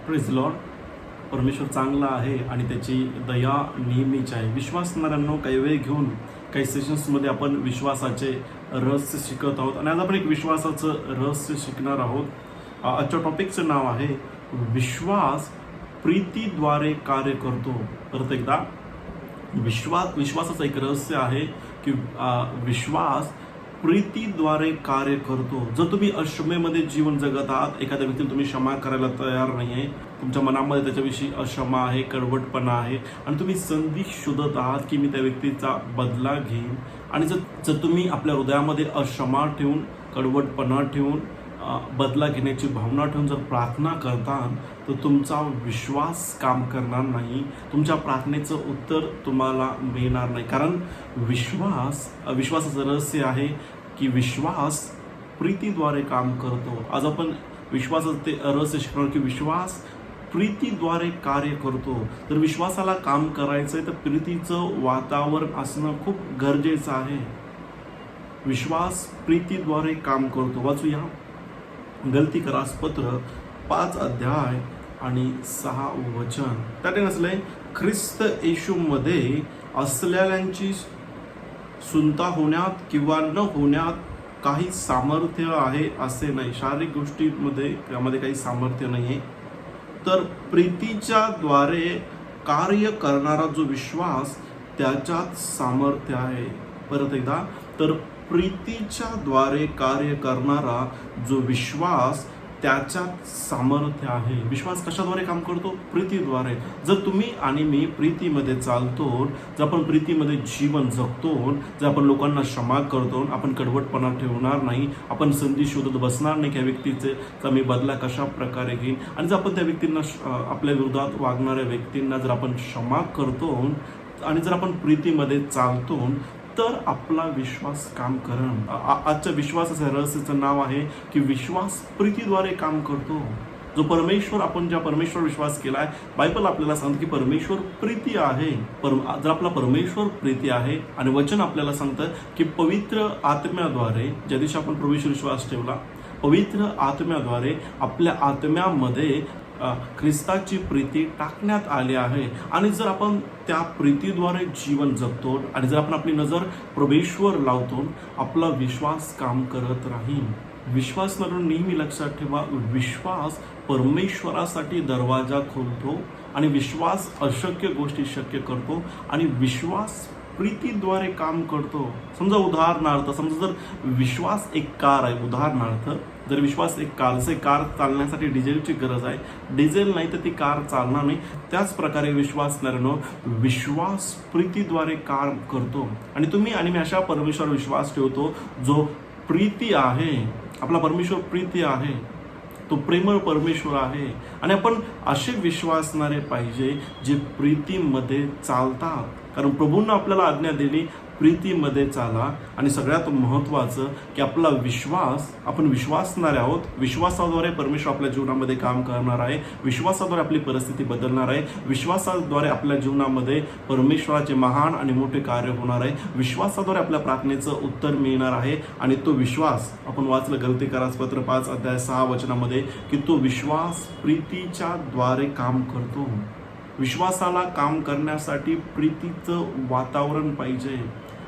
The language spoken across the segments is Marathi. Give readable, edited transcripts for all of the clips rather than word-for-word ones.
Praise Lord. परमेश्वर चांगला आहे आणि त्याची दया नेहमीच आहे. विश्वासणाऱ्यांनो, काही वेळ घेऊन काही सेशन्समध्ये आपण विश्वासाचे रहस्य शिकत आहोत आणि आज आपण एक विश्वासाचं रहस्य शिकणार आहोत. आजच्या टॉपिकचं नाव आहे विश्वास प्रीतीद्वारे कार्य करतो. परत एकदा, विश्वासाचं एक रहस्य आहे की विश्वास प्रीतीद्वारे कार्य करतो. जर तुम्ही अक्षमेमध्ये जीवन जगत आहात, एखाद्या व्यक्तीला तुम्ही क्षमा करायला तयार नाही आहे, तुमच्या मनामध्ये त्याच्याविषयी अक्षमा आहे, कडवटपणा आहे आणि तुम्ही संधी शोधत आहात की मी त्या व्यक्तीचा बदला घेईन, आणि जर तुम्ही आपल्या हृदयामध्ये अक्षमा ठेवून, कडवटपणा ठेवून, बदला घेण्याची भावना ठेवून जर प्रार्थना करता, तर तुमचा विश्वास काम करणार नाही. तुमच्या प्रार्थनेचं उत्तर तुम्हाला मिळणार नाही. कारण विश्वासाचं रहस्य आहे की विश्वास प्रीतीद्वारे काम करतो. आज आपण विश्वासाचं ते रहस्य शिकणार की विश्वास प्रीतीद्वारे कार्य करतो. तर विश्वासाला काम करायचं आहे तर प्रीतीचं वातावरण असणं खूप गरजेचं आहे. विश्वास प्रीतीद्वारे काम करतो. वाचूया गलतीकरास पत्र 5 अध्याय आणि 6 वचन. त्याने नसलंय, ख्रिस्त येशूमध्ये असलेल्यांची सुनता होण्यात किंवा न होण्यात काही सामर्थ्य आहे असे नाही. शारीरिक गोष्टींमध्ये त्यामध्ये काही सामर्थ्य नाही आहे. तर प्रीतीच्या द्वारे कार्य करणारा जो विश्वास त्याच्यात सामर्थ्य आहे. परत एकदा, तर प्रीतीच्या द्वारे कार्य करणारा जो विश्वास त्याच्यात सामर्थ्य आहे. विश्वास कशाद्वारे काम करतो? प्रीतीद्वारे. जर तुम्ही आणि मी प्रीतीमध्ये चालतो, जर आपण प्रीतीमध्ये जीवन जगतो, जर आपण लोकांना क्षमा करतो, आपण कडवटपणा ठेवणार नाही, आपण संधी शोधत बसणार नाही की या व्यक्तीचे तर मी बदला कशा प्रकारे घेईन, आणि जर आपण त्या व्यक्तींना, आपल्या विरोधात वागणाऱ्या व्यक्तींना जर आपण क्षमा करतो आणि जर आपण प्रीतीमध्ये चालतो, तर आपला विश्वास काम करण. आजच्या विश्वासाच्या रहस्याचं नाव आहे की विश्वास प्रीतीद्वारे काम करतो. जो परमेश्वर, आपण ज्या परमेश्वर विश्वास केलाय, बायबल आपल्याला सांगतं की परमेश्वर प्रीती आहे. जर आपला परमेश्वर प्रीती आहे आणि वचन आपल्याला सांगतं की पवित्र आत्म्याद्वारे, ज्या दिवशी आपण परमेश्वर विश्वास ठेवला, पवित्र आत्म्याद्वारे आपल्या आत्म्यामध्ये ख्रिस्ताची प्रीती टाकण्यात आली आहे. आणि जर आपण त्या प्रीतीद्वारे जीवन जगतो आणि जर आपण आपली नजर परमेश्वर लावतो, आपला विश्वास काम करत राहील. विश्वास नेहमी लक्षात ठेवा, विश्वास परमेश्वरासाठी दरवाजा खोलतो आणि विश्वास अशक्य गोष्टी शक्य करतो आणि विश्वास प्रीतीद्वारे काम करतो. उदाहरणार्थ जर विश्वास एक कार आहे, उदाहरणार्थ जर विश्वास एक कार, जसे कार चालण्यासाठी डिझेलची गरज आहे, डिझेल नाही तर ती कार चालणार नाही, त्याच प्रकारे विश्वास प्रीतीद्वारे काम करतो. आणि तुम्ही आणि मी अशा परमेश्वर विश्वास ठेवतो जो प्रीती आहे. आपला परमेश्वर प्रीती आहे, तो प्रेमळ परमेश्वर आहे. आणि आपण असे विश्वासणारे पाहिजे जे प्रीतीमध्ये चालतात. कारण प्रभूंना आपल्याला आज्ञा दिली, प्रीतीमध्ये चाला. आणि सगळ्यात महत्त्वाचं की आपला विश्वास, आपण विश्वासणारे आहोत. विश्वासाद्वारे परमेश्वर आपल्या जीवनामध्ये काम करणार आहे. विश्वासाद्वारे आपली परिस्थिती बदलणार आहे. विश्वासाद्वारे आपल्या जीवनामध्ये परमेश्वराचे महान आणि मोठे कार्य होणार आहे. विश्वासाद्वारे आपल्या प्रार्थनेचं उत्तर मिळणार आहे. आणि तो विश्वास आपण वाचलं गलतीकरास पत्र 5 अध्याय 6 वचनामध्ये की तो विश्वास प्रीतीच्या द्वारे काम करतो. विश्वासाला काम करण्यासाठी प्रीतीचं वातावरण पाहिजे.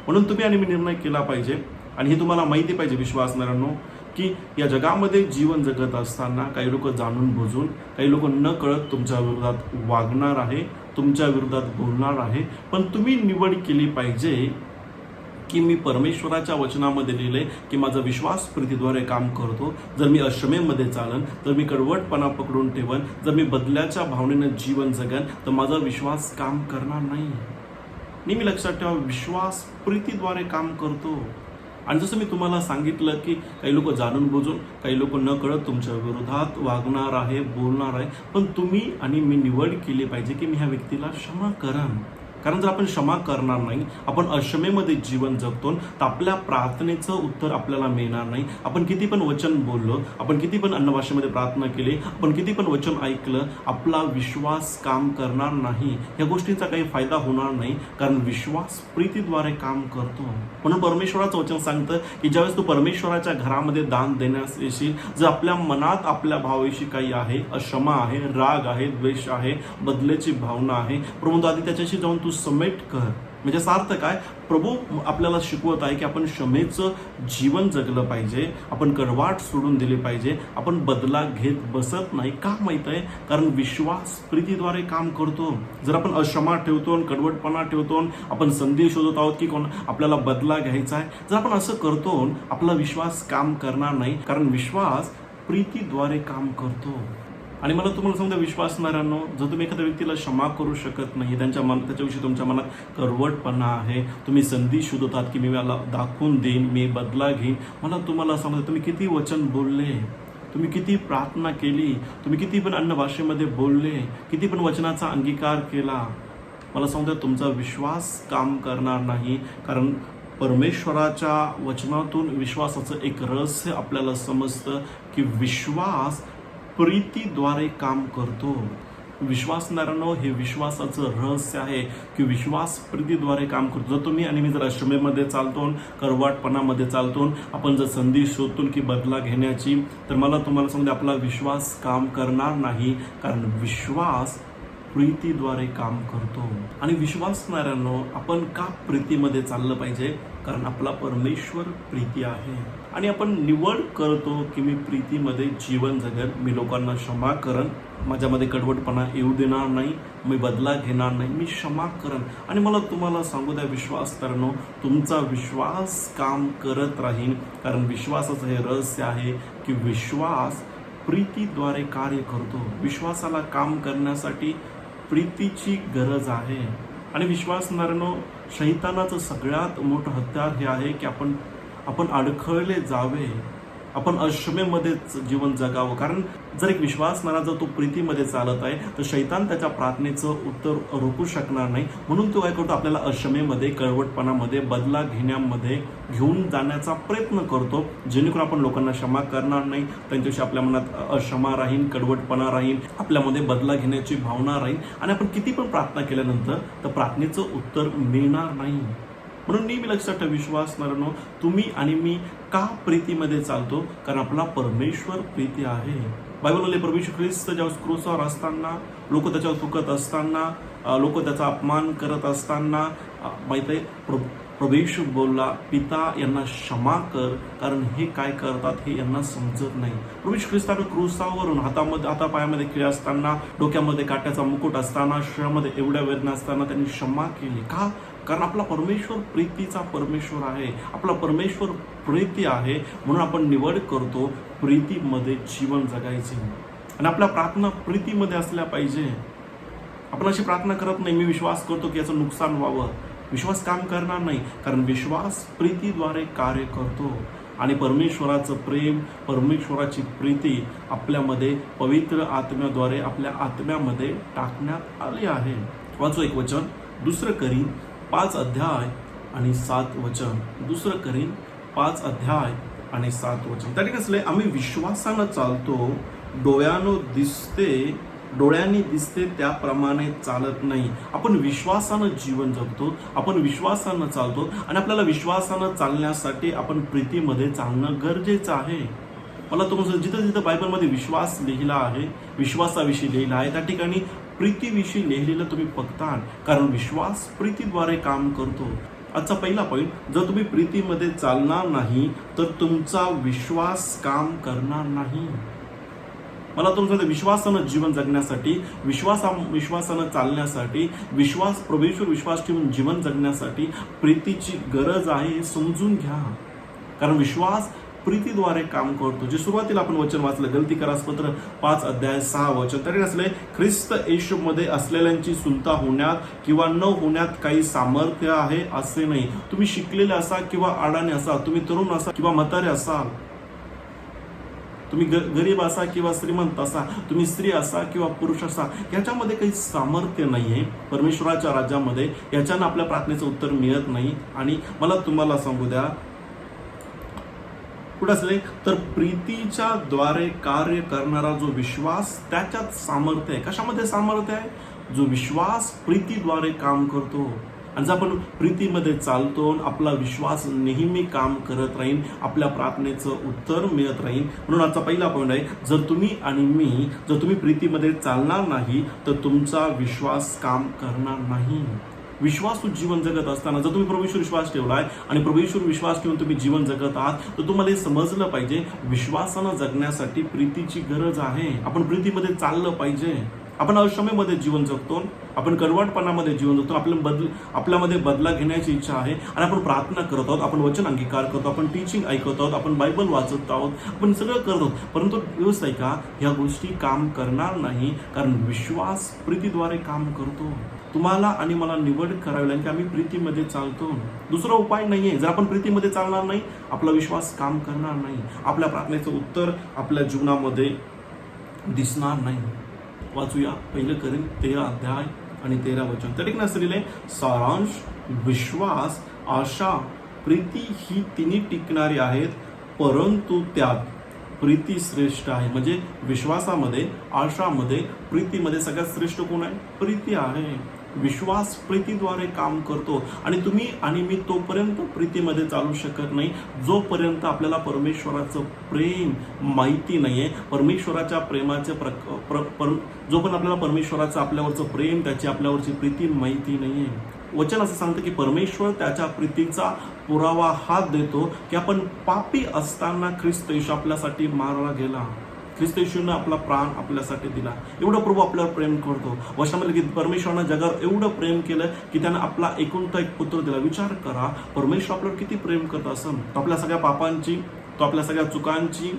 म्हणून तुम्ही आणि मी निर्णय केला पाहिजे, आणि हे तुम्हाला माहिती पाहिजे विश्वासणाऱ्यांनो, की या जगामध्ये जीवन जगत असताना काही लोक जाणून बुजून, काही लोक न कळत तुमच्या विरोधात वागणार आहे, तुमच्या विरोधात बोलणार आहे. पण तुम्ही निवड केली पाहिजे की मी परमेश्वराच्या वचनामध्ये लिहिलंय की माझा विश्वास प्रीतीद्वारे काम करतो. जर मी अक्षमेमध्ये चालन, जर मी कडवटपणा पकडून ठेवन, जर मी बदल्याच्या भावनेनं जीवन जगन, तर माझा विश्वास काम करणार नाही. नेहमी लक्षात ठेवा, विश्वास प्रीतीद्वारे काम करतो. आणि जसं मी तुम्हाला सांगितलं की काही लोक जाणून बुजून, काही लोक न कळत तुमच्या विरोधात वागणार आहे, बोलणार आहे, पण तुम्ही आणि मी निवड केली पाहिजे की मी ह्या व्यक्तीला क्षमा करन. कारण जर आपण क्षमा करणार नाही, आपण अक्षमेमध्ये जीवन जगतो, तर आपल्या प्रार्थनेचं उत्तर आपल्याला मिळणार नाही. आपण किती पण वचन बोललो, आपण किती पण अन्य भाषेमध्ये प्रार्थना केली, आपण किती पण वचन ऐकलं, आपला विश्वास काम करणार नाही. या गोष्टींचा काही फायदा होणार नाही, कारण विश्वास प्रीतीद्वारे काम करतो. म्हणून परमेश्वराचं वचन सांगतं की ज्यावेळेस तू परमेश्वराच्या घरामध्ये दान देण्यास येशील, जर आपल्या मनात आपल्या भावाविषयी काही आहे, अक्षमा आहे, राग आहे, द्वेष आहे, बदलेची भावना आहे, प्रभू आधी त्याच्याशी जाऊन तू समेट कर. म्हणजे याचा अर्थ काय, प्रभू आपल्याला शिकवत आहे की आपण क्षमेचं जीवन जगलं पाहिजे, आपण कडवाट सोडून दिली पाहिजे, आपण बदला घेत बसत नाही. का माहित आहे, कारण विश्वास प्रीतीद्वारे काम करतो. जर आपण अक्षमा ठेवतो, कडवटपणा ठेवतो, आपण संधी शोधत आहोत की आपल्याला बदला घ्यायचा आहे, जर आपण असं करतो, आपला विश्वास काम करणार नाही, कारण विश्वास प्रीतीद्वारे काम करतो. आणि मला तुम्हाला समजा विश्वासणाऱ्यांनो, जर तुम्ही एखाद्या व्यक्तीला क्षमा करू शकत नाही, त्याच्याविषयी तुमच्या मनात कडवटपणा आहे, तुम्ही संधी शोधतात की मी मला दाखवून देईन, मी बदला घेईन, मला तुम्हाला समजा तुम्ही किती वचन बोलले, तुम्ही किती प्रार्थना केली, तुम्ही किती पण अन्य भाषेमध्ये बोलले, किती पण वचनाचा अंगीकार केला, मला समजा तुमचा विश्वास काम करणार नाही. कारण परमेश्वराच्या वचनातून विश्वासाचं एक रहस्य आपल्याला समजतं की विश्वास प्रीतीद्वारे काम करतो. विश्वासणाऱ्यांनो, हे विश्वासाचं रहस्य आहे की विश्वास प्रीतीद्वारे काम करतो. जर तुम्ही आणि मी जर अक्षमेमध्ये चालतो, कडवाटपणामध्ये चालतो, आपण जर संधी शोधतो की बदला घेण्याची, तर मला तुम्हाला समजा आपला विश्वास काम करणार नाही, कारण विश्वास प्रीतीद्वारे काम करतो. आणि विश्वासणाऱ्यांनो, आपण का प्रीतीमध्ये चाललं पाहिजे, कारण आपला परमेश्वर प्रीती आहे. आणि आपण निवड करतो की मी प्रीतीमध्ये जीवन जगन, मी लोकांना क्षमा करन, माझ्यामध्ये कडवटपणा येऊ देणार नाही, मी बदला घेणार नाही, मी क्षमा करन. आणि मला तुम्हाला सांगू द्या विश्वासणाऱ्यांनो, तुमचा विश्वास काम करत राहील, कारण विश्वासाचं हे रहस्य आहे की विश्वास प्रीतीद्वारे कार्य करतो. विश्वासाला काम करण्यासाठी प्रीतीची गरज आहे. आणि विश्वासणाऱ्यांनो, शैतानाचं सगळ्यात मोठं हत्यार हे आहे की आपण अडखळले जावे, आपण अक्षमेमध्येच जीवन जगावं. कारण जर एक विश्वासणारा जर तो प्रीतीमध्ये चालत आहे, तर शैतान त्याच्या प्रार्थनेचं उत्तर रोखू शकणार नाही. म्हणून तो काय करतो, आपल्याला अक्षमेमध्ये, कडवटपणामध्ये, बदला घेण्यामध्ये घेऊन जाण्याचा प्रयत्न करतो, जेणेकरून आपण लोकांना क्षमा करणार नाही, त्यांच्याशी आपल्या मनात अक्षमा राहील, कडवटपणा राहील, आपल्यामध्ये बदला घेण्याची भावना राहील, आणि आपण किती पण प्रार्थना केल्यानंतर तर प्रार्थनेचं उत्तर मिळणार नाही. म्हणून नेहमी लक्षात ठेवा विश्वासणाऱ्यांनो, तुम्ही आणि मी का प्रीतीमध्ये चालतो, कारण आपला परमेश्वर प्रीती आहे. बायबलमध्ये प्रभू येशू ख्रिस्त जेव्हा क्रूसावर असताना, लोक त्याच्यावर थुकत असताना, लोक त्याचा अपमान करत असताना, माहित आहे प्रभू येशू बोलला, पिता यांना क्षमा कर, कारण हे काय करतात हे यांना समजत नाही. प्रभू येशू ख्रिस्तानं क्रूसावरून हातापायामध्ये खिळे असताना, डोक्यामध्ये काट्याचा मुकुट असताना, शरीरामध्ये एवढ्या वेदना असताना त्यांनी क्षमा केली. का? कारण आपला परमेश्वर प्रीतीचा परमेश्वर आहे, आपला परमेश्वर प्रीती आहे. म्हणून आपण निवड करतो प्रीतीमध्ये जीवन जगायचे, आणि आपल्या प्रार्थना प्रीतीमध्ये असल्या पाहिजे. आपण अशी प्रार्थना करत नाही, मी विश्वास करतो की याचं नुकसान व्हावं. विश्वास काम करणार नाही, कारण विश्वास प्रीतीद्वारे कार्य करतो. आणि परमेश्वराचं प्रेम, परमेश्वराची प्रीती आपल्यामध्ये पवित्र आत्म्याद्वारे आपल्या आत्म्यामध्ये टाकण्यात आली आहे. वाचू एक वचन, 2 करीन 5 अध्याय आणि 7 वचन. 2 करीन 5 अध्याय आणि 7 वचन. त्या ठिकाणी आम्ही विश्वासानं चालतो, डोळ्यांनी दिसते त्याप्रमाणे चालत नाही. आपण विश्वासानं जीवन जगतो, आपण विश्वासानं चालतो, आणि आपल्याला विश्वासानं चालण्यासाठी आपण प्रीतीमध्ये चालणं गरजेचं आहे. मला तुम्हाला जिथं जिथं बायबलमध्ये विश्वास लिहिला आहे, विश्वासाविषयी लिहिला आहे, त्या ठिकाणी प्रीतीविषयी लिहिलेलं तुम्ही बघता, कारण विश्वास प्रीतीद्वारे काम करतो. आजचा पहिला पॉईंट, जर तुम्ही प्रीतीमध्ये चालणार नाही तर तुमचा विश्वास काम करणार नाही. मला तुमचं विश्वासानं जीवन जगण्यासाठी, विश्वासानं चालण्यासाठी, प्रभूवर विश्वास ठेवून जीवन जगण्यासाठी प्रीतीची गरज आहे, हे समजून घ्या. कारण विश्वास प्रीतीद्वारे काम करतो. जे सुरुवातीला आपण वचन वाचलं, गलतीकरासपत्र 5 अध्याय 6 वचन, तरी असले ख्रिस्त येशूमध्ये असलेल्यांची सुलता होण्यात किंवा न होण्यात काही सामर्थ्य आहे असे नाही. तुम्ही शिकलेले असा किंवा अडाणी असा, तुम्ही तरुण असा किंवा म्हातारे असाल, तुम्ही गरीब असा किंवा श्रीमंत असा, तुम्ही स्त्री असा किंवा पुरुष असा, याच्यामध्ये काही सामर्थ्य नाहीये परमेश्वराच्या राज्यामध्ये. याच्यानं आपल्या प्रार्थनेचं उत्तर मिळत नाही. आणि मला तुम्हाला सांगू द्या, कुठं असले तर प्रीतीच्या द्वारे कार्य करणारा जो विश्वास, त्याच्यात सामर्थ्य आहे. कशामध्ये सामर्थ्य आहे? जो विश्वास प्रीतीद्वारे काम करतो. आणि जर आपण प्रीतीमध्ये चालतो, आपला विश्वास नेहमी काम करत राहील, आपल्या प्रार्थनेचं उत्तर मिळत राहील. म्हणून आजचा पहिला पॉईंट आहे, जर तुम्ही आणि मी जर तुम्ही प्रीतीमध्ये चालणार नाही तर तुमचा विश्वास काम करणार नाही. विश्वासू जीवन जगत असताना जर तुम्ही प्रभूवर विश्वास ठेवलाय आणि प्रभूवर विश्वास ठेवून तुम्ही जीवन जगत आहात, तर तुम्हाला हे समजलं पाहिजे, विश्वासानं जगण्यासाठी प्रीतीची गरज आहे. आपण प्रीतीमध्ये चाललं पाहिजे. आपण अक्षमेमध्ये जीवन जगतो, आपण कडवटपणामध्ये जीवन जगतो, आपल्यामध्ये बदला घेण्याची इच्छा आहे आणि आपण प्रार्थना करत आहोत, आपण वचन अंगीकार करतो, आपण टीचिंग ऐकत आहोत, आपण बायबल वाचत आहोत, आपण सगळं करत आहोत. परंतु व्यवस्थित का ह्या गोष्टी काम करणार नाही, कारण विश्वास प्रीतीद्वारे काम करतो. तुम्हाला आणि मला निवड करावी लागेल की आम्ही प्रीतीमध्ये चालतो. दुसरा उपाय नाहीये. जर आपण प्रीतीमध्ये चालणार नाही, आपला विश्वास काम करणार नाही, आपल्या प्रार्थनेचं उत्तर आपल्या जीवनामध्ये दिसणार नाही. वाचूया 1 कोरिंथ 13 अध्याय आणि 13 वचन. त्या ठिकाणी असलेले सारांश, विश्वास, आशा, प्रीती ही तिन्ही टिकणारी आहेत, परंतु त्यात प्रीती श्रेष्ठ आहे. म्हणजे विश्वासामध्ये, आशामध्ये, प्रीतीमध्ये सगळ्यात श्रेष्ठ कोण आहे? प्रीती आहे. विश्वास प्रीतीद्वारे काम करतो आणि तुम्ही आणि मी तोपर्यंत प्रीतीमध्ये चालू शकत नाही जोपर्यंत आपल्याला परमेश्वराचं प्रेम माहिती नाहीये. परमेश्वराच्या प्रेमाचे जोपर्यंत आपल्याला परमेश्वराचं आपल्यावरचं प्रेम, त्याची आपल्यावरची प्रीती माहिती नाहीये. वचन असं सांगतं की परमेश्वर त्याच्या प्रीतीचा पुरावा हा देतो की आपण पापी असताना ख्रिस्त येशू आपल्यासाठी मारला गेला. ख्रिस्त येशूने आपला प्राण आपल्यासाठी दिला. एवढं प्रभू आपल्यावर प्रेम करतो. वर्षामध्ये की परमेश्वरानं जगावर एवढं प्रेम केलं की त्यानं आपला एकुलता एक पुत्र दिला. विचार करा, परमेश्वर आपल्यावर किती प्रेम करत असेल. तो आपल्या सगळ्या पापांची, तो आपल्या सगळ्या चुकांची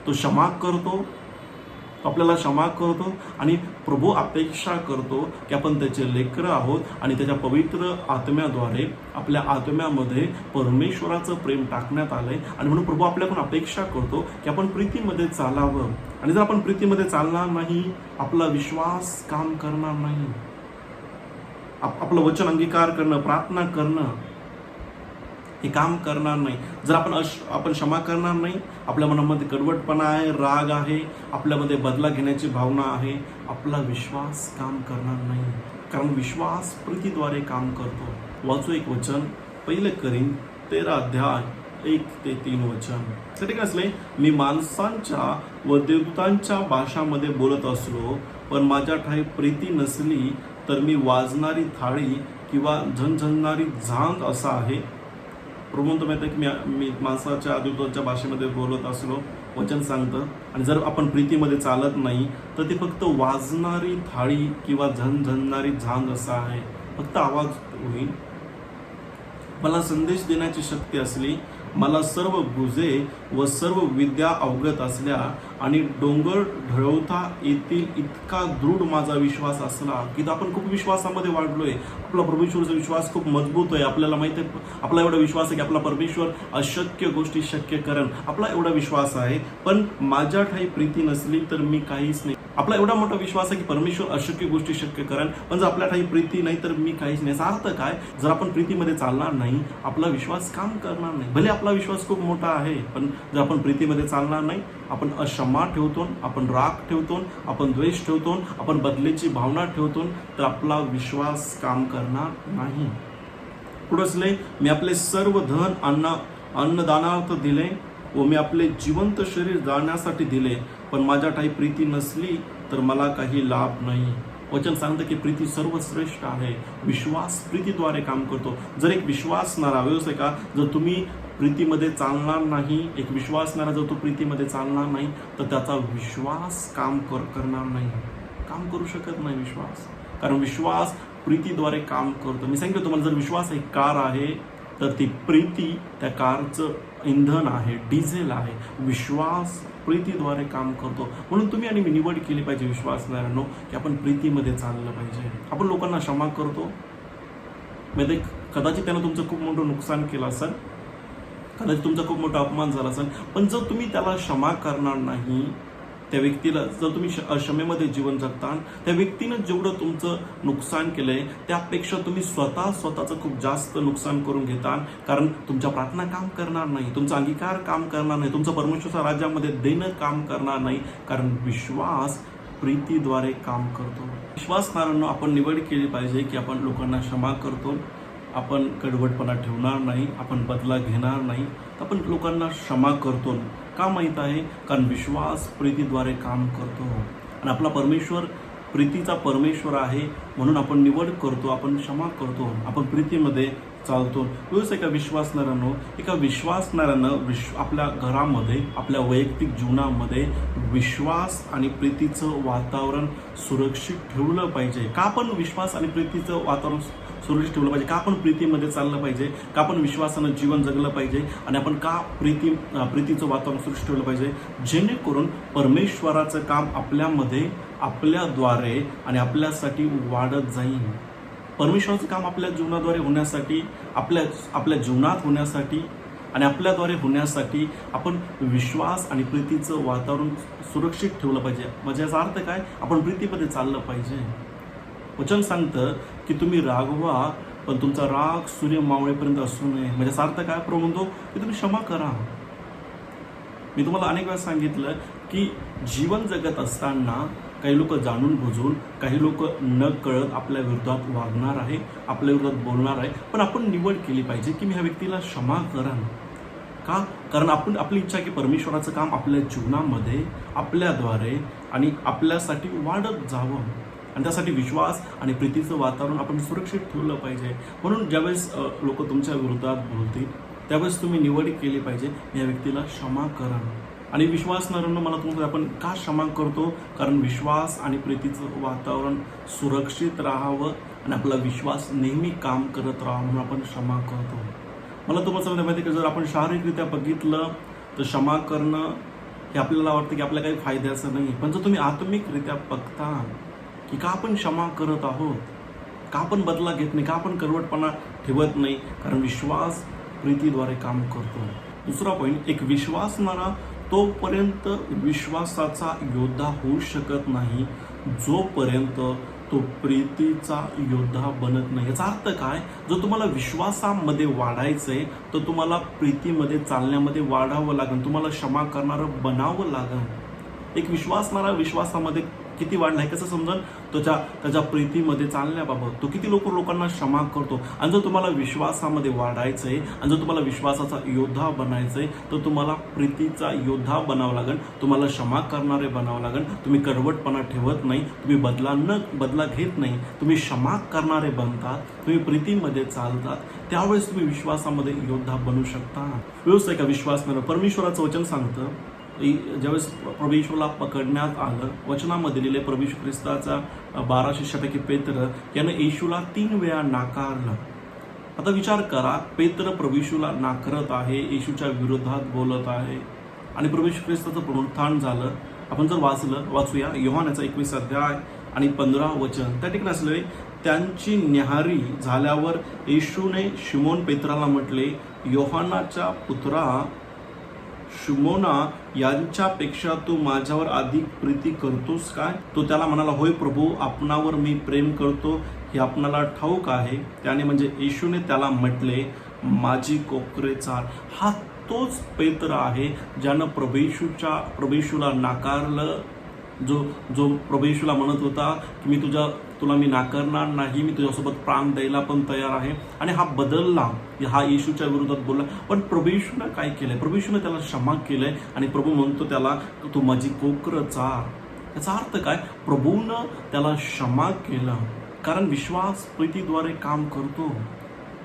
तो क्षमा करतो, तो आपल्याला क्षमा करतो. आणि प्रभू अपेक्षा करतो की आपण त्याचे लेकरं आहोत आणि त्याच्या पवित्र आत्म्याद्वारे आपल्या आत्म्यामध्ये परमेश्वराचं प्रेम टाकण्यात आलंय. आणि म्हणून प्रभू आपल्याकडून अपेक्षा करतो की आपण प्रीतीमध्ये चालावं. आणि जर आपण प्रीतीमध्ये चालणार नाही, आपला विश्वास काम करणार नाही. आपलं वचन अंगीकार करणं, प्रार्थना करणं हे काम करणार नाही. जर आपण क्षमा करणार नाही, आपल्या मनामध्ये कडवटपणा आहे, राग आहे, आपल्यामध्ये बदला घेण्याची भावना आहे, आपला विश्वास काम करणार नाही. कारण विश्वास प्रीतीद्वारे काम करतो. वाचू एक वचन, 1 कोरिंथ 13 अध्याय 1 ते 3 वचन. त्यासाठी काय असले, मी माणसांच्या व देवदूतांच्या भाषामध्ये बोलत असलो, पण माझ्या ठाई प्रीती नसली तर मी वाजणारी थाळी किंवा झणझणणारी झांज असा आहे. प्रभू म्हणतो माहिती आहे की मी माणसाच्या देवदूतांच्या भाषेमध्ये बोलत असलो, वचन सांगतं. आणि जर आपण प्रीतीमध्ये चालत नाही तर ती फक्त वाजणारी थाळी किंवा झणझणणारी झांज असा आहे. फक्त आवाज होईल. मला संदेश देण्याची शक्ती असली, मला सर्व गुजे व सर्व विद्या अवगत असल्या आणि डोंगर ढळवता येतील इतका दृढ माझा विश्वास असला. की आपण खूप विश्वासामध्ये वाढलोय. आपला परमेश्वरचा विश्वास खूप मजबूत आहे. आपल्याला माहिती आहे, आपला एवढा विश्वास आहे की आपला परमेश्वर अशक्य गोष्टी शक्य करेल. आपला एवढा विश्वास आहे. पण माझ्या ठाई प्रीती नसली तर मी काहीच नाही. आपला एवढा मोठा विश्वास आहे की परमेश्वर अशक्य गोष्टी शक्य करेल, पण जर आपल्या ठाई प्रीती नाही तर मी काहीच नाही. याचा अर्थ काय? जर आपण प्रीतीमध्ये चालणार नाही, आपला विश्वास काम करणार नाही. भले आपला विश्वास खूप मोठा आहे, पण जर आपण प्रीतीमध्ये चालणार नाही, आपण क्षमा ठेवतो, आपण राग ठेवतो, आपण द्वेष ठेवतो, आपण बदलेची भावना ठेवतो, तर आपला विश्वास काम करणार नाही. पुढे असले, मी आपले सर्व धन अन्नदानार्थ दिले व मी आपले जिवंत शरीर जाळण्यासाठी दिले, पण माझ्या ठाई प्रीती नसली तर मला काही लाभ नाही. वचन सांगतं की प्रीती सर्वश्रेष्ठ आहे. विश्वास प्रीतीद्वारे काम करतो. जर एक विश्वासणारा व्यवसाय का, जर तुम्ही प्रीतीमध्ये चालणार नाही, एक विश्वासणारा जर तो प्रीतीमध्ये चालणार नाही तर त्याचा विश्वास काम करणार नाही, काम करू शकत नाही विश्वास. कारण विश्वास प्रीतीद्वारे काम करतो. मी सांगितलं तुम्हाला, जर विश्वास एक कार आहे तर ती प्रीती त्या कारचं इंधन आहे, डिझेल आहे. विश्वास प्रीतीद्वारे काम करतो. म्हणून तुम्ही आणि मी निवड केली पाहिजे विश्वासणाऱ्यांनो की आपण प्रीतीमध्ये चाललं पाहिजे. आपण लोकांना क्षमा करतो, म्हणजे कदाचित त्यानं तुमचं खूप मोठं नुकसान केलं असेल, कदाचित तुमचा खूप मोठा अपमान झाला असेल, पण जर तुम्ही त्याला क्षमा करणार नाही, त्या व्यक्तीला जर तुम्ही अक्षमेमध्ये जीवन जगता, त्या व्यक्तीनं जेवढं तुमचं नुकसान केलंय त्यापेक्षा तुम्ही स्वतःचं खूप जास्त नुकसान करून घेता. कारण तुमच्या प्रार्थना काम करणार नाही, तुमचा अंगीकार काम करणार नाही, तुमचं परमेश्वराच्या राज्यामध्ये देणं काम करणार नाही. कारण विश्वास प्रीतीद्वारे काम करतो. विश्वासणाऱ्यांना आपण निवड केली पाहिजे की आपण लोकांना क्षमा करतो, आपण कडवटपणा ठेवणार नाही, आपण बदला घेणार नाही, आपण लोकांना क्षमा करतो. का माहीत आहे? कारण विश्वास प्रीतीद्वारे काम करतो आणि आपला परमेश्वर प्रीतीचा परमेश्वर आहे, म्हणून आपण निवड करतो, आपण क्षमा करतो, आपण प्रीतीमध्ये चालतो. व्यवस्थित एका विश्वासणाऱ्यानं आपल्या घरामध्ये, आपल्या वैयक्तिक जीवनामध्ये विश्वास आणि प्रीतीचं वातावरण सुरक्षित ठेवलं पाहिजे. का आपण विश्वास आणि प्रीतीचं वातावरण सुरक्षित ठेवलं पाहिजे? का आपण प्रीतीमध्ये चाललं पाहिजे? का आपण विश्वासानं जीवन जगलं पाहिजे? आणि आपण का प्रीतीचं वातावरण सुरक्षित ठेवलं पाहिजे? जेणेकरून परमेश्वराचं काम आपल्यामध्ये, आपल्याद्वारे आणि आपल्यासाठी वाढत जाईल. परमेश्वराचं काम आपल्या जीवनाद्वारे होण्यासाठी, आपल्या जीवनात होण्यासाठी आणि आपल्याद्वारे होण्यासाठी आपण विश्वास आणि प्रीतीचं वातावरण सुरक्षित ठेवलं पाहिजे. म्हणजे याचा अर्थ काय? आपण प्रीतीमध्ये चाललं पाहिजे. वचन सांगतं की तुम्ही रागवा, पण तुमचा राग सूर्य मावळेपर्यंत असू नये. म्हणजे याचा अर्थ काय? प्रभू म्हणतो की तुम्ही क्षमा करा. मी तुम्हाला अनेक वेळा सांगितलं की जीवन जगत असताना काही लोक जाणून बुजून, काही लोक न कळत आपल्या विरोधात वागणार आहे, आपल्या विरोधात बोलणार आहे, पण आपण निवड केली पाहिजे की मी ह्या व्यक्तीला क्षमा करा. का? कारण आपली इच्छा की परमेश्वराचं काम आपल्या जीवनामध्ये, आपल्याद्वारे आणि आपल्यासाठी वाढत जावं. आणि त्यासाठी विश्वास आणि प्रीतीचं वातावरण आपण सुरक्षित ठेवलं पाहिजे. म्हणून ज्यावेळेस लोक तुमच्या विरोधात बोलतील त्यावेळेस तुम्ही निवड केली पाहिजे, या व्यक्तीला क्षमा करा. आणि विश्वासणाऱ्यांना मला तुम्हाला आपण का क्षमा करतो? कारण विश्वास आणि प्रीतीचं वातावरण सुरक्षित राहावं आणि आपला विश्वास नेहमी काम करत राहावं म्हणून आपण क्षमा करतो. मला तुम्हाला सांगता माहिती की जर आपण शारीरिकरित्या बघितलं तर क्षमा करणं हे आपल्याला वाटतं की आपल्या काही फायद्याचं नाही. पण जर तुम्ही आत्मिकरित्या बघता की का आपण क्षमा करत आहोत, का आपण बदला घेत नाही, का आपण कडवटपणा ठेवत नाही? कारण विश्वास प्रीतीद्वारे काम करतो. दुसरा पॉईंट, एक विश्वासणारा तोपर्यंत विश्वासाचा योद्धा होऊ शकत नाही जोपर्यंत तो प्रीतीचा योद्धा बनत नाही. याचा अर्थ काय? जर तुम्हाला विश्वासामध्ये वाढायचंय तर तुम्हाला प्रीतीमध्ये चालण्यामध्ये वाढावं लागेल, तुम्हाला क्षमा करणारं बनावं लागेल. एक विश्वासणारा विश्वासामध्ये किती वाढलाय कसं समजेल? त्याच्या प्रीतीमध्ये चालण्याबाबत तो किती लोकांना क्षमा करतो. आणि जर तुम्हाला विश्वासामध्ये वाढायचंय आणि जर तुम्हाला विश्वासाचा योद्धा बनायचंय तर तुम्हाला प्रीतीचा योद्धा बनावं लागेल, तुम्हाला क्षमा करणारे बनावं लागेल. तुम्ही कडवटपणा ठेवत नाही, तुम्ही बदला घेत नाही, तुम्ही क्षमा करणारे बनतात, तुम्ही प्रीतीमध्ये चालतात, त्यावेळेस तुम्ही विश्वासामध्ये योद्धा बनू शकता. व्यवस्थित का विश्वास नाही. परमेश्वराचं वचन सांगतं ज्यावेळेस प्रभू येशूला पकडण्यात आलं, वचनामध्ये लिहिले प्रभू येशू ख्रिस्ताचा 12 शिष्यापैकी पेत्र यानं येशूला 3 वेळा नाकारलं. आता विचार करा, पेत्र प्रभू येशूला नाकारत आहे, येशूच्या विरोधात बोलत आहे आणि प्रभू येशू ख्रिस्ताचं पुनरुत्थान झालं. आपण जर वाचूया योहानाचा 21 अध्याय आणि 15 वचन. त्या ठिकाणी असले, त्यांची न्याहारी झाल्यावर येशूने शिमोन पेत्राला म्हटले, योहानाच्या पुत्रा शिमोना, यांच्यापेक्षा तू माझ्यावर अधिक प्रीती करतोस काय? तो त्याला म्हणाला, होय प्रभू, आपणावर मी प्रेम करतो हे आपणाला ठाऊक आहे. त्याने म्हणजे येशूने त्याला म्हटले, माझी कोकरे चाल. हा तोच पेत्र आहे ज्यानं प्रभू येशूला नाकारलं, जो प्रभू येशूला म्हणत होता की मी तुला मी नाकारणार नाही, मी तुझ्यासोबत प्राण द्यायला पण तयार आहे. आणि हा बदलला, हा येशूच्या विरोधात बोलला. पण प्रभू येशूनं काय केलंय? प्रभू येशूनं त्याला क्षमा केलंय आणि प्रभू म्हणतो त्याला, तू माझी कोकरं चार. याचा अर्थ काय? प्रभूनं त्याला क्षमा केलं. कारण विश्वास प्रीतीद्वारे काम करतो.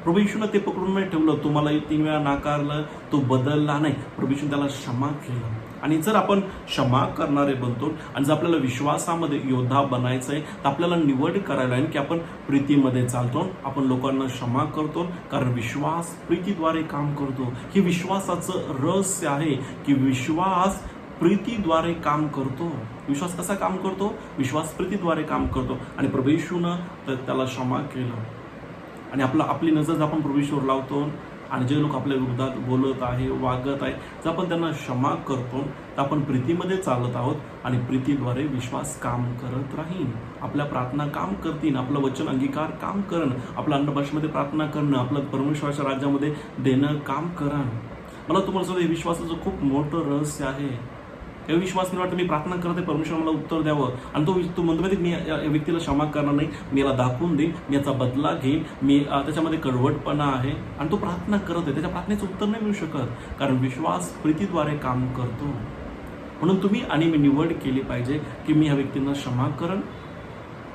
प्रभू येशूनं ते पकडून नाही ठेवलं, तुम्हाला 3 वेळा नाकारलं, तो बदलला नाही. प्रभू येशूनं त्याला क्षमा केलं. आणि जर आपण क्षमा करणारे बनतो आणि जर आपल्याला विश्वासामध्ये योद्धा बनायचंय तर आपल्याला निवड करायला आहे की आपण प्रीतीमध्ये चालतो, आपण लोकांना क्षमा करतो. कारण विश्वास प्रीतीद्वारे काम करतो. ही विश्वासाचं रहस्य आहे की विश्वास प्रीतीद्वारे काम करतो. विश्वास कसा काम करतो? विश्वास प्रीतीद्वारे काम करतो. आणि प्रभू येशूनं तर त्याला क्षमा केलं. आणि आपली नजर आपण प्रभू येशूवर लावतो आणि जे लोक आपल्या विरोधात बोलत आहे, वागत आहे, जर आपण त्यांना क्षमा करतो तर आपण प्रीतीमध्ये चालत आहोत आणि प्रीतीद्वारे विश्वास काम करत राहील. आपल्या प्रार्थना काम करतील, आपलं वचन अंगीकार काम करण, आपल्या अन्नभाषेमध्ये प्रार्थना करणं, आपलं परमेश्वराच्या राज्यामध्ये देणं काम करण. मला तुम्हाला सांगतो, हे विश्वासाचं खूप मोठं रहस्य आहे. हे विश्वास नाही वाटतं मी प्रार्थना करते परमेश्वर मला उत्तर द्यावं, आणि तो म्हणतो माहिती मी या व्यक्तीला क्षमा करणार नाही, मी याला दाखवून देईन, मी याचा बदला घेईन, मी त्याच्यामध्ये कडवटपणा आहे, आणि तो प्रार्थना करत आहे. त्याच्या प्रार्थनेचं उत्तर नाही मिळू शकत, कारण विश्वास प्रीतीद्वारे काम करतो. म्हणून तुम्ही आणि मी निवड केली पाहिजे की मी ह्या व्यक्तींना क्षमा करण,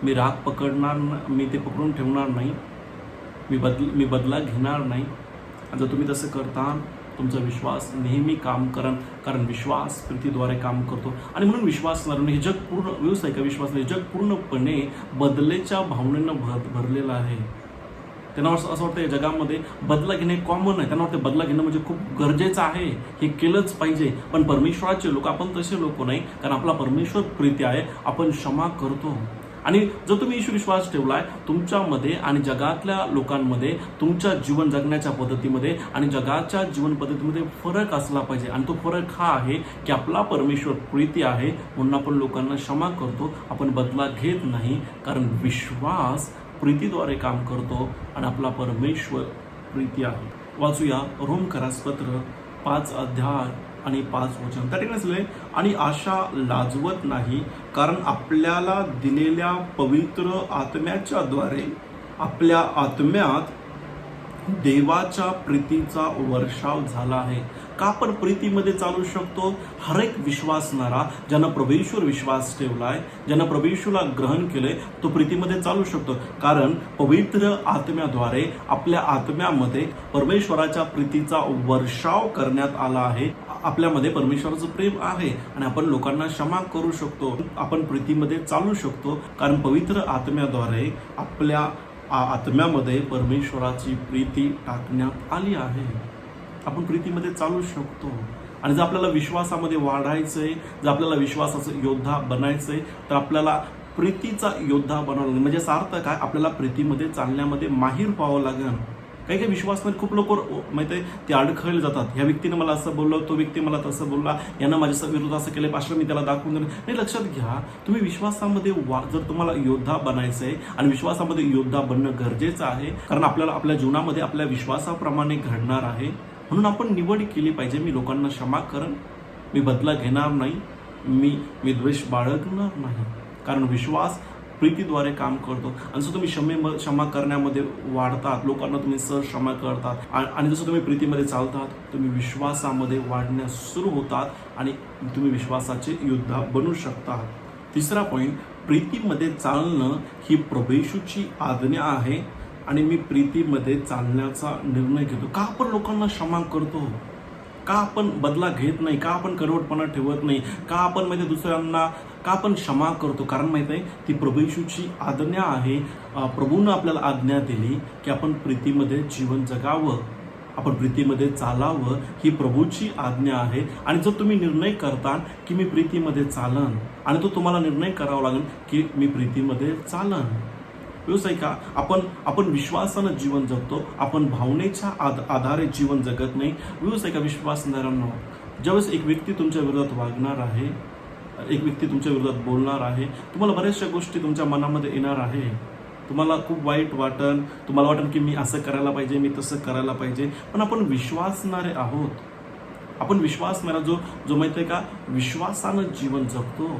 मी राग पकडणार, मी ते पकडून ठेवणार नाही, मी बदला घेणार नाही. आणि जर तुम्ही तसं करता तुमचा विश्वास नेहमी काम करण, कारण विश्वास प्रीतीद्वारे काम करतो. आणि म्हणून विश्वास हे जग पूर्ण व्यवसाय का विश्वास नाही, जग पूर्णपणे बदलेच्या भावनेनं भरलेलं आहे. त्यांना असं वाटतं या जगामध्ये बदला घेणे कॉमन आहे, त्यांना वाटतं बदला घेणं म्हणजे खूप गरजेचं आहे, हे केलंच पाहिजे. पण परमेश्वराचे लोक आपण तसे लोक नाही, कारण आपला परमेश्वर प्रीती आहे, आपण क्षमा करतो. आणि जर तुम्ही ईश्वर विश्वास ठेवलाय तुमच्यामध्ये आणि जगातल्या लोकांमध्ये, तुमच्या जीवन जगण्याच्या पद्धतीमध्ये आणि जगाच्या जीवन पद्धतीमध्ये फरक असला पाहिजे. आणि तो फरक हा आहे की आपला परमेश्वर प्रीती आहे म्हणून आपण लोकांना क्षमा करतो, आपण बदला घेत नाही, कारण विश्वास प्रीतीद्वारे काम करतो आणि आपला परमेश्वर प्रीती आहे. वाचूया रोमकरास पत्र 5 अध्याय आणि 5 वचन. त्या ठिकाणी असले आणि आशा लाजवत नाही, कारण आपल्याला दिलेल्या पवित्र आत्म्याच्या द्वारे आपल्या आत्म्यात देवाच्या प्रीतीचा वर्षाव झाला आहे. का आपण प्रीतीमध्ये चालू शकतो? हर एक विश्वासणारा ज्यानं प्रभूवर विश्वास ठेवलाय, ज्यानं प्रभूला ग्रहण केले, तो प्रीतीमध्ये चालू शकतो, कारण पवित्र आत्म्याद्वारे आपल्या आत्म्यामध्ये परमेश्वराच्या प्रीतीचा वर्षाव करण्यात आला आहे. आपल्यामध्ये परमेश्वराचं प्रेम आहे आणि आपण लोकांना क्षमा करू शकतो, आपण प्रीतीमध्ये चालू शकतो, कारण पवित्र आत्म्याद्वारे आपल्या आत्म्यामध्ये परमेश्वराची प्रीती टाकण्यात आली आहे. आपण प्रीतीमध्ये चालू शकतो. आणि जर आपल्याला विश्वासामध्ये वाढायचंय, जर आपल्याला विश्वासाचं योद्धा बनायचंय, तर आपल्याला प्रीतीचा योद्धा बनावं लागेल. म्हणजे याचा अर्थ काय? आपल्याला प्रीतीमध्ये चालण्यामध्ये माहीर व्हावं लागेल. काही विश्वासमध्ये खूप लोक माहिती आहे ते अडखळले जातात. ह्या व्यक्तीने मला असं बोललं, तो व्यक्ती मला तसं बोलला, यानं माझ्या विरोध असं केलं, पास्टर मी त्याला दाखवून दिलं नाही. लक्षात घ्या, तुम्ही विश्वासामध्ये जर तुम्हाला योद्धा बनायचं आहे, आणि विश्वासामध्ये योद्धा बनणं गरजेचं आहे, कारण आपल्याला आपल्या जीवनामध्ये आपल्या विश्वासाप्रमाणे घडणार आहे. म्हणून आपण निवड केली पाहिजे, मी लोकांना क्षमा करण, मी बदला घेणार नाही, मी द्वेष बाळगणार नाही, कारण विश्वास प्रीतीद्वारे काम करतो. आणि जसं तुम्ही क्षमा करण्यामध्ये वाढतात, लोकांना तुम्ही क्षमा करतात, आणि जसं तुम्ही प्रीतीमध्ये चालतात, तुम्ही विश्वासामध्ये वाढण्यास सुरू होतात आणि तुम्ही विश्वासाचे योद्धा बनू शकतात. तिसरा पॉईंट, प्रीतीमध्ये चालणं ही प्रभू येशूची आज्ञा आहे आणि मी प्रीतीमध्ये चालण्याचा निर्णय घेतो. का आपण लोकांना क्षमा करतो? का आपण बदला घेत नाही? का आपण कडवटपणा ठेवत नाही? का आपण माहिती दुसऱ्यांना का आपण क्षमा करतो? कारण माहित आहे ती प्रभू येशूची आज्ञा आहे. प्रभूनं आपल्याला आज्ञा दिली की आपण प्रीतीमध्ये जीवन जगावं, आपण प्रीतीमध्ये चालावं, ही प्रभूची आज्ञा आहे. आणि जर तुम्ही निर्णय करता की मी प्रीतीमध्ये चालन, आणि तो तुम्हाला निर्णय करावा लागेल की मी प्रीतीमध्ये चालन. व्यवसाय का आपण विश्वासानं जीवन जगतो, आपण भावनेच्या आधारे जीवन जगत नाही. व्यवसाय का विश्वासणाऱ्यांना ज्यावेळेस एक व्यक्ती तुमच्या विरोधात वागणार आहे, एक व्यक्ती तुमच्या विरोधात बोलणार आहे, तुम्हाला बऱ्याचशा गोष्टी तुमच्या मनामध्ये येणार आहे, तुम्हाला खूप वाईट वाटन, तुम्हाला वाटन की मी असं करायला पाहिजे, मी तसं करायला पाहिजे. पण आपण विश्वासणारे आहोत, आपण विश्वासणारा जो माहिती आहे का विश्वासानं जीवन जगतो.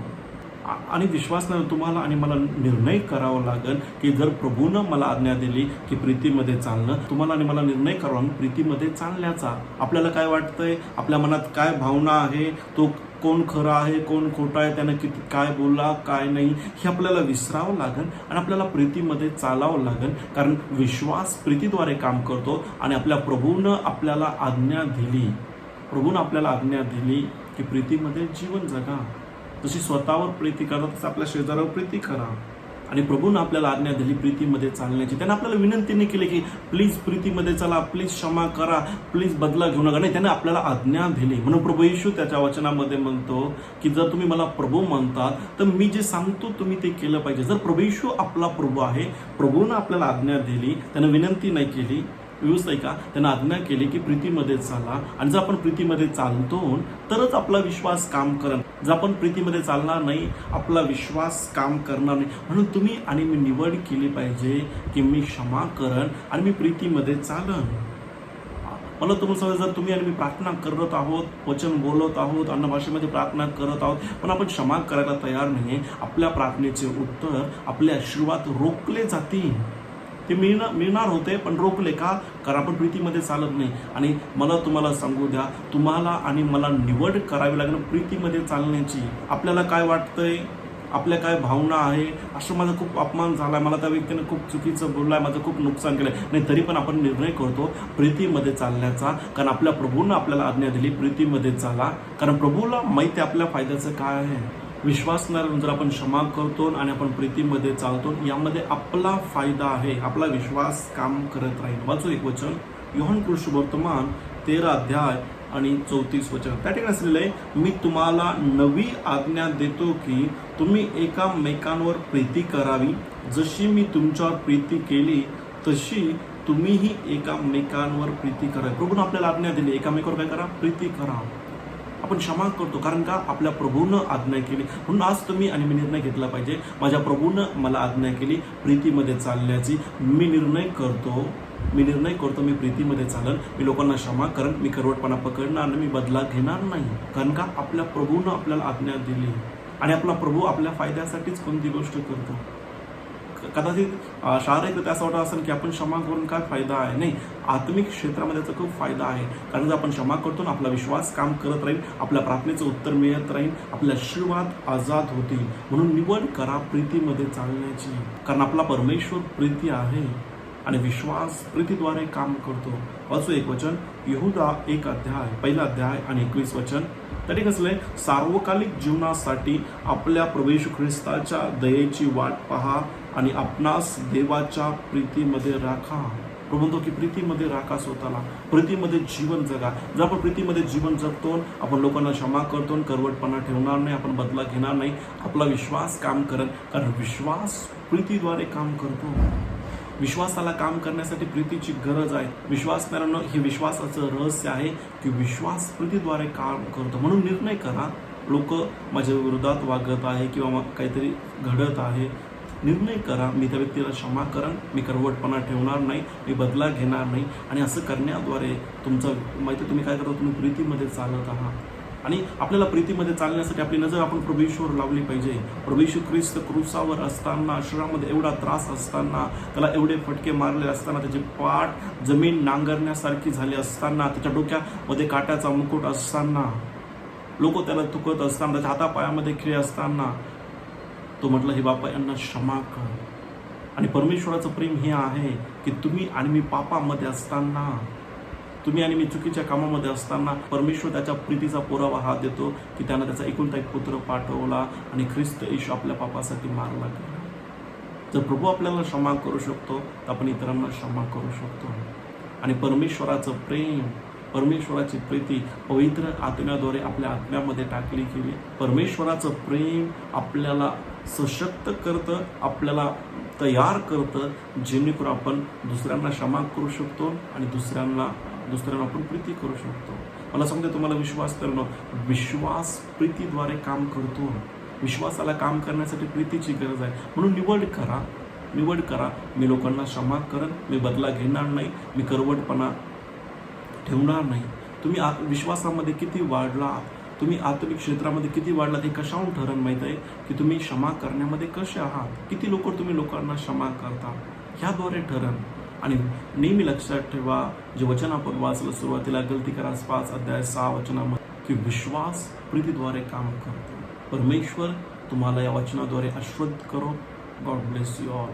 आणि विश्वासानं तुम्हाला आणि मला निर्णय करावा लागेल की जर प्रभूनं मला आज्ञा दिली की प्रीतीमध्ये चालणं, तुम्हाला आणि मला निर्णय करावा प्रीतीमध्ये चालण्याचा. आपल्याला काय वाटतंय, आपल्या मनात काय भावना आहे, तो कोण खरं आहे, कोण खोटं आहे, त्यानं किती काय बोलला, काय नाही, हे आपल्याला विसरावं लागेल आणि आपल्याला प्रीतीमध्ये चालावं लागेल. कारण विश्वास प्रीतीद्वारे काम करतो. आणि आपल्या प्रभूनं आपल्याला आज्ञा दिली की प्रीतीमध्ये जीवन जगा. जशी स्वतःवर प्रीती करा तसं आपल्या शेजारावर प्रीती करा. आणि प्रभूनं आपल्याला आज्ञा दिली प्रीतीमध्ये चालण्याची. त्याने आपल्याला विनंती नाही केली की प्लीज प्रीतीमध्ये चला, प्लीज क्षमा करा, प्लीज बदला घेऊ नका. नाही, त्याने आपल्याला आज्ञा दिली. म्हणून प्रभू येशू त्याच्या वचनामध्ये म्हणतो की जर तुम्ही मला प्रभू म्हणतात तर मी जे सांगतो तुम्ही ते केलं पाहिजे. जर प्रभू येशू आपला प्रभू आहे, प्रभूनं आपल्याला आज्ञा दिली, त्यानं विनंती नाही केली, व्यवस्था आहे का, त्यांना आज्ञा केली की प्रीतीमध्ये चाला, आणि जर आपण प्रीतीमध्ये चालतो तरच आपला विश्वास काम करेल. जर आपण प्रीतीमध्ये चालणार नाही, आपला विश्वास काम करणार नाही. म्हणून तुम्ही आणि मी निवड केली पाहिजे की मी क्षमा करण आणि मी प्रीतीमध्ये चालन. मला तुम्हाला सांगा, जर तुम्ही आणि मी प्रार्थना करत आहोत, वचन बोलत आहोत, अन्न भाषेमध्ये प्रार्थना करत आहोत, पण आपण क्षमा करायला तयार नाही, आपल्या प्रार्थनेचे उत्तर, आपले आशीर्वाद रोखले जातील. ते मिळणार होते पण रोखले का? कारण आपण प्रीतीमध्ये चालत नाही. आणि मला तुम्हाला सांगू द्या, तुम्हाला आणि मला निवड करावी लागेल प्रीतीमध्ये चालण्याची. आपल्याला काय वाटतंय, आपल्या काय भावना आहे, असं माझा खूप अपमान झाला, मला त्या व्यक्तीने खूप चुकीचं बोललाय, माझं खूप नुकसान केलंय, नाही तरी पण आपण निर्णय करतो प्रीतीमध्ये चालण्याचा. कारण आपल्या प्रभूनं आपल्याला आज्ञा दिली प्रीतीमध्ये चाला, कारण प्रभूला माहिती आहे आपल्या फायद्याचं काय आहे. विश्वास न जर आपण क्षमा करतो आणि आपण प्रीतीमध्ये चालतो, यामध्ये आपला फायदा आहे, आपला विश्वास काम करत राहील. वाचू एक वचन, योहान सुवर्तमान 13 अध्याय आणि 34 वचन. त्या ठिकाणी असलेलं आहे, मी तुम्हाला नवी आज्ञा देतो की तुम्ही एकामेकांवर प्रीती करावी. जशी मी तुमच्यावर प्रीती केली तशी तुम्हीही एकामेकांवर प्रीती करा. प्रभूनं आपल्याला आज्ञा दिली, एकामेकांवर काय करा, प्रीती करा. आपण क्षमा करतो कारण का, आपल्या प्रभूनं आज्ञा केली. म्हणून आज तुम्ही आणि मी निर्णय घेतला पाहिजे, माझ्या प्रभूनं मला आज्ञा केली प्रीतीमध्ये चालण्याची. मी निर्णय करतो मी प्रीतीमध्ये चालन, मी लोकांना क्षमा करण, मी करवटपणा पकडणार नाही, मी बदला घेणार नाही. कारण का, आपल्या प्रभूनं आपल्याला आज्ञा दिली. आणि आपला प्रभू आपल्या फायद्यासाठीच कोणती गोष्ट करतो. कदाचित शारीरिक असं वाटत असेल की आपण क्षमा करून काय फायदा आहे, नाही, आत्मिक क्षेत्रामध्ये त्याचा खूप फायदा आहे. कारण जर आपण क्षमा करतो ना, आपला विश्वास काम करत राहील, आपल्या प्रार्थनेचं उत्तर मिळत राहील, आपले आशीर्वाद आजाद होतील. म्हणून निवड करा प्रीतीमध्ये चालण्याची, कारण आपला परमेश्वर प्रीती आहे आणि विश्वास प्रीतीद्वारे काम करतो. वाचू एक वचन, यहूदा 1 अध्याय 1 अध्याय आणि 21 वचन. तरी कसलंय, सार्वकालिक जीवनासाठी आपल्या प्रभू येशू ख्रिस्ताच्या दयेची वाट पहा आणि आपणास देवाच्या प्रीतीमध्ये राखा. प्रभू म्हणतो की प्रीतीमध्ये राखा स्वतःला, प्रीतीमध्ये जीवन जगा. जर आपण प्रीतीमध्ये जीवन जगतो, आपण लोकांना क्षमा करतो, करवटपणा ठेवणार नाही, आपण बदला घेणार नाही, आपला विश्वास काम करेल. कारण विश्वास प्रीतीद्वारे काम करतो. विश्वासाला काम करण्यासाठी प्रीतीची गरज आहे. विश्वास करणं हे विश्वासाचं रहस्य आहे की विश्वास प्रीतीद्वारे काम करतो. म्हणून निर्णय करा, लोक माझ्या विरोधात वागत आहे किंवा काहीतरी घडत आहे, निर्णय करा, मी त्या व्यक्तीला क्षमा करण, मी करवटपणा ठेवणार नाही, मी बदला घेणार नाही. आणि असं करण्याद्वारे तुमचं माहिती, तुम्ही काय करता, तुम्ही प्रीतीमध्ये चालत आहात. आणि आपल्याला प्रीतीमध्ये चालण्यासाठी आपली नजर आपण प्रभू येशूवर लावली पाहिजे. प्रभू येशू ख्रिस्त क्रूसावर असताना, शरीरामध्ये एवढा त्रास असताना, त्याला एवढे फटके मारले असताना, त्याची पाठ जमीन नांगरण्यासारखी झाली असताना, त्याच्या डोक्यामध्ये काट्याचा मुकुट असताना, लोक त्याला थुकत असताना, त्याच्या हातापायामध्ये खिळे असताना, तो म्हटलं, हे बापा यांना क्षमा कर. आणि परमेश्वराचं प्रेम हे आहे की तुम्ही आणि मी पापामध्ये असताना, तुम्ही आणि मी चुकीच्या कामामध्ये असताना परमेश्वर त्याच्या प्रीतीचा पुरावा हा देतो की त्यानं त्याचा एकुलता एक पुत्र पाठवला आणि ख्रिस्त येशू आपल्या पापासाठी मारला गेला. जर प्रभू आपल्याला क्षमा करू शकतो तर आपण इतरांना क्षमा करू शकतो. आणि परमेश्वराचं प्रेम, परमेश्वराची प्रीती पवित्र आत्म्याद्वारे आपल्या आत्म्यामध्ये टाकली गेली. परमेश्वराचं प्रेम आपल्याला सशक्त करतं, आपल्याला तयार करतं, जेणेकरून आपण दुसऱ्यांना क्षमा करू शकतो आणि दुसऱ्यांना आपण प्रीती करू शकतो. मला सांगते, तुम्हाला विश्वास करणं, विश्वास प्रीतीद्वारे काम करतो. विश्वासाला काम करण्यासाठी प्रीतीची गरज आहे. म्हणून निवड करा, मी लोकांना क्षमा करेन, मी बदला घेणार नाही, मी करवटपणा ठेवणार नाही. तुम्ही विश्वासामध्ये किती वाढलात, तुम्ही आत्मिक क्षेत्रामध्ये किती वाढलात, हे कशाहून ठरण माहीत आहे की तुम्ही क्षमा करण्यामध्ये कसे आहात, किती तुम्ही लोकांना क्षमा करता, ह्याद्वारे ठरण. आणि नेहमी लक्षात ठेवा, जे वचन आपण वाचलं सुरुवातीला, गलती करा 5 अध्याय 6 वचनामध्ये, की विश्वास प्रीतीद्वारे काम करतो. परमेश्वर तुम्हाला या वचनाद्वारे आशीर्वाद करो. God bless you all.